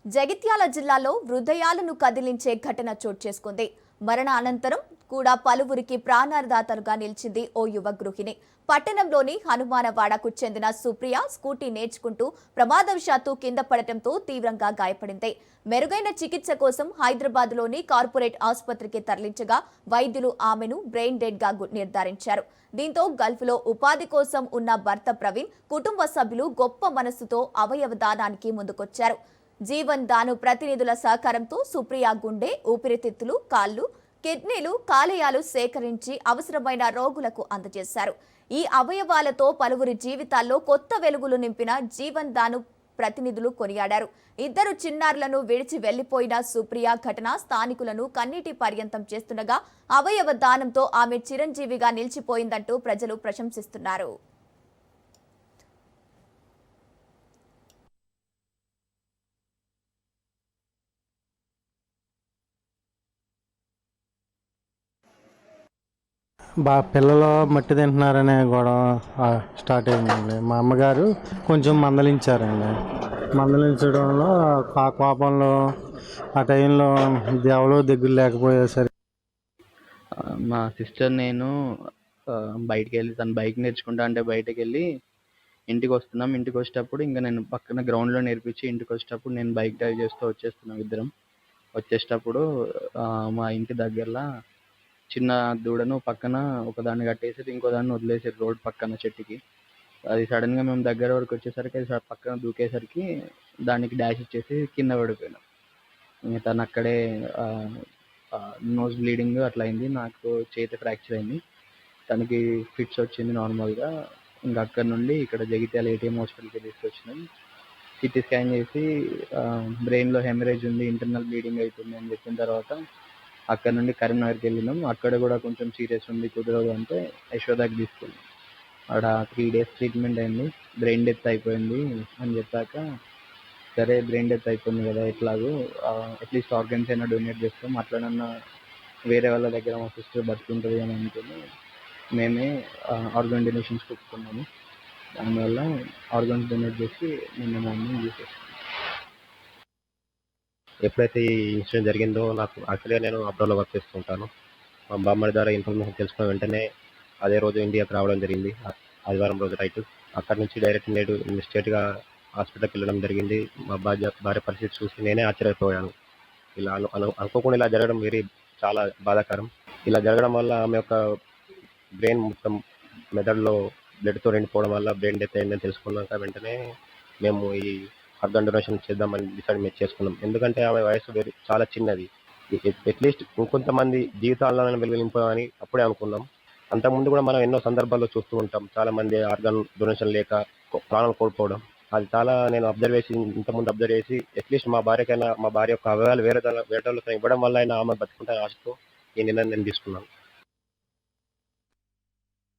జగిత్యాల జిల్లాలో హృదయాలను కదిలించే ఘటన చోటు చేసుకుంది. మరణ అనంతరం కూడా పలువురికి ప్రాణదాతలుగా నిలిచింది ఓ యువ గృహిణి. పట్టణంలోని హనుమానవాడకు చెందిన సుప్రియ స్కూటీ నేర్చుకుంటూ ప్రమాదవశాత్తు కింద పడటంతో తీవ్రంగా గాయపడింది. మెరుగైన చికిత్స కోసం హైదరాబాద్లోని కార్పొరేట్ ఆసుపత్రికి తరలించగా వైద్యులు ఆమెను బ్రెయిన్ డెడ్ గా నిర్ధారించారు. దీంతో గల్ఫ్లో ఉపాధి కోసం ఉన్న భర్త ప్రవీణ్, కుటుంబ సభ్యులు గొప్ప మనస్సుతో అవయవ దానానికి ముందుకొచ్చారు. జీవన్ దాను ప్రతినిధుల సహకారంతో సుప్రియ గుండె, ఊపిరితిత్తులు, కాళ్లు, కిడ్నీలు, కాలేయాలు సేకరించి అవసరమైన రోగులకు అందజేశారు. ఈ అవయవాలతో పలువురి జీవితాల్లో కొత్త వెలుగులు నింపిన జీవన్ దాను ప్రతినిధులు కొనియాడారు. ఇద్దరు చిన్నారులను విడిచి వెళ్లిపోయిన సుప్రియ ఘటన స్థానికులను కన్నీటి పర్యంతం చేస్తుండగా అవయవ దానంతో ఆమె చిరంజీవిగా నిలిచిపోయిందంటూ ప్రజలు ప్రశంసిస్తున్నారు. పిల్లలు మట్టి తింటున్నారనే గొడవ స్టార్ట్ అయిందండి. మా అమ్మగారు కొంచెం మందలించారండి. మందలించడంలో ఆ కోపంలో ఆ టైంలో ఎవరో దగ్గర లేకపోయేసరికి మా సిస్టర్ నేను బయటికి వెళ్ళి తను బైక్ నేర్చుకుంటా అంటే బయటకు వెళ్ళి ఇంటికి వస్తున్నాం. ఇంటికి వచ్చేటప్పుడు ఇంకా నేను పక్కన గ్రౌండ్లో నేర్పించి ఇంటికి వచ్చేటప్పుడు నేను బైక్ డ్రైవ్ చేస్తూ వచ్చేస్తున్నాం. ఇద్దరం వచ్చేటప్పుడు మా ఇంటి దగ్గరలో చిన్న దూడను పక్కన ఒకదాన్ని కట్టేసి ఇంకో దాన్ని వదిలేసారు రోడ్ పక్కన చెట్టుకి. అది సడన్గా మేము దగ్గర వరకు వచ్చేసరికి అది పక్కన దూకేసరికి దానికి డాష్ ఇచ్చేసి కింద పడిపోయినాం. ఇంకా తను అక్కడే నోస్ బ్లీడింగ్ అట్లా అయింది. నాకు చేతి ఫ్రాక్చర్ అయింది. తనకి ఫిట్స్ వచ్చింది నార్మల్గా. ఇంకా అక్కడ నుండి ఇక్కడ జగిత్యాల ఏటీఎం హాస్పిటల్కి తీసుకొచ్చినాం. సిటీ స్కాన్ చేసి బ్రెయిన్లో హెమరేజ్ ఉంది, ఇంటర్నల్ బ్లీడింగ్ అవుతుంది అని చెప్పిన తర్వాత అక్కడ నుండి కరీంనగర్కి వెళ్ళినాం. అక్కడ కూడా కొంచెం సీరియస్ ఉంది, కుదరదు అంటే యశోదాకి తీసుకెళ్ళాం. అక్కడ 3 days ట్రీట్మెంట్ అయింది. బ్రెయిన్ డెత్ అయిపోయింది అని చెప్పాక సరే బ్రెయిన్ డెత్ అయిపోయింది కదా, ఎట్లాగో అట్లీస్ట్ ఆర్గన్స్ అయినా డొనేట్ చేస్తాం, అట్లనన్నా వేరే వాళ్ళ దగ్గర మా సిస్టర్ బతుకుంటుంది అని అనుకుని మేమే ఆర్గన్ డొనేషన్స్కి ఒప్పుకున్నాము. దానివల్ల ఆర్గన్స్ డొనేట్ చేసి నిన్న మార్నింగ్ చూసేస్తాం. ఎప్పుడైతే ఈ ఇన్సిడెంట్ జరిగిందో నాకు యాక్చువల్గా నేను అబ్రాడ్లో వర్క్ చేస్తుంటాను. మా బామ్మడి ద్వారా ఇన్ఫర్మేషన్ తెలుసుకున్న వెంటనే అదే రోజు ఇండియాకి రావడం జరిగింది. ఆదివారం రోజు నైట్ అక్కడ నుంచి డైరెక్ట్ నేడు స్ట్రేట్గా హాస్పిటల్కి వెళ్ళడం జరిగింది. మా భార్య పరిస్థితి చూసి నేనే ఆశ్చర్యపోయాను. ఇలా అనుకోకుండా ఇలా జరగడం చాలా బాధాకరం. ఇలా జరగడం వల్ల ఆమె యొక్క బ్రెయిన్ మొత్తం మెదడులో బ్లడ్తో నిండిపోవడం వల్ల బ్రెయిన్ డెత్ అయిందని తెలుసుకున్నాక వెంటనే మేము ఈ ఆర్గన్ డొనేషన్ చేద్దామని డిసైడ్ చేసుకున్నాం. ఎందుకంటే ఆమె వయసు చాలా చిన్నది. అట్లీస్ట్ ఇంకొంతమంది జీవితాలను వెలిగింపాలని అప్పుడే అనుకున్నాం. అంతకుముందు కూడా మనం ఎన్నో సందర్భాల్లో చూస్తూ ఉంటాం, చాలా మంది ఆర్గన్ డొనేషన్ లేక ప్రాణాలు కోల్పోవడం. అది చాలా నేను ఇంతకుముందు అబ్జర్వ్ చేసి అట్లీస్ట్ మా భార్య యొక్క అవయవాలు వేరే వాళ్ళకి ఇవ్వడం వల్ల అయినా ఆమె బతుకుంటారని ఆశతో ఈ నిర్ణయం నేను తీసుకున్నాను.